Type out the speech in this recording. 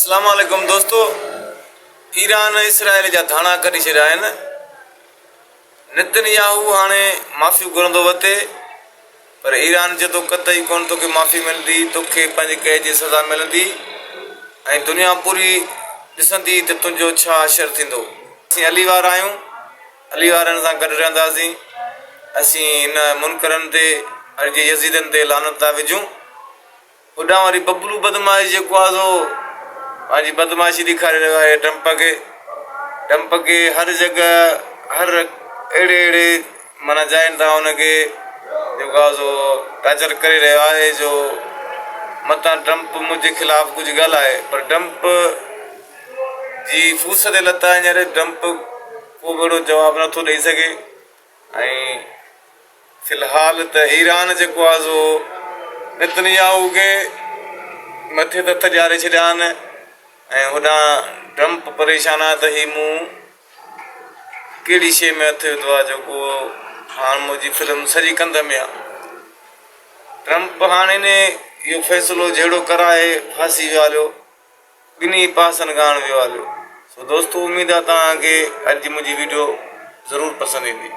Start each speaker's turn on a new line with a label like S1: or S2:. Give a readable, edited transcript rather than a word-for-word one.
S1: अस्सलाम वालेकुम दोस्तों। ईरान इसराइल जा धाणा कढी छॾिया आहिनि। नेतन्याहू हाणे माफ़ी घुरंदो वते, पर ईरान चए थो कतई कोन तोखे माफ़ी मिलंदी, तोखे पंहिंजे कैद जी सज़ा मिलंदी ऐं दुनिया पूरी ॾिसंदी त तुंहिंजो छा असरु थींदो। असीं अली वारा आहियूं, अली वारनि सां गॾु रहंदासीं। असीं हिन मुनकरनि ते अॼु जे यज़ीदनि ते लानत था विझूं। होॾां वरी बबलू बदमाश जेको आहे सो पंहिंजी बदमाशी ॾेखारे रहियो आहे। ट्रम्प खे हर जॻह हर अहिड़े माना जाइनि था हुनखे जेको आहे सो टाचर करे रहियो आहे जो मतां ट्रम्प मुंहिंजे ख़िलाफ़ु कुझु ॻाल्हाए, पर ट्रम्प जी फूस ते लता हींअर ट्रम्प को बि अहिड़ो जवाबु नथो ॾेई सघे। ऐं फ़िलहालु त ईरान जेको आहे सो नेतन्याहू खे मथे त हथ ॾियारे छॾिया आहिनि ऐं होॾां ट्रम्प परेशान आहे त ही मूं कहिड़ी शइ में हथु विधो आहे जेको हाणे मुंहिंजी फिल्म सॼी कंध में आहे। ट्रम्प हाणे ने इहो फ़ैसिलो जहिड़ो कराए फांसी वियो हलियो, ॿिन्ही पासनि खां वियो हलियो। सो दोस्तो, उमेदु आहे तव्हांखे अॼु जी मुंहिंजी वीडियो ज़रूरु पसंदि ईंदी।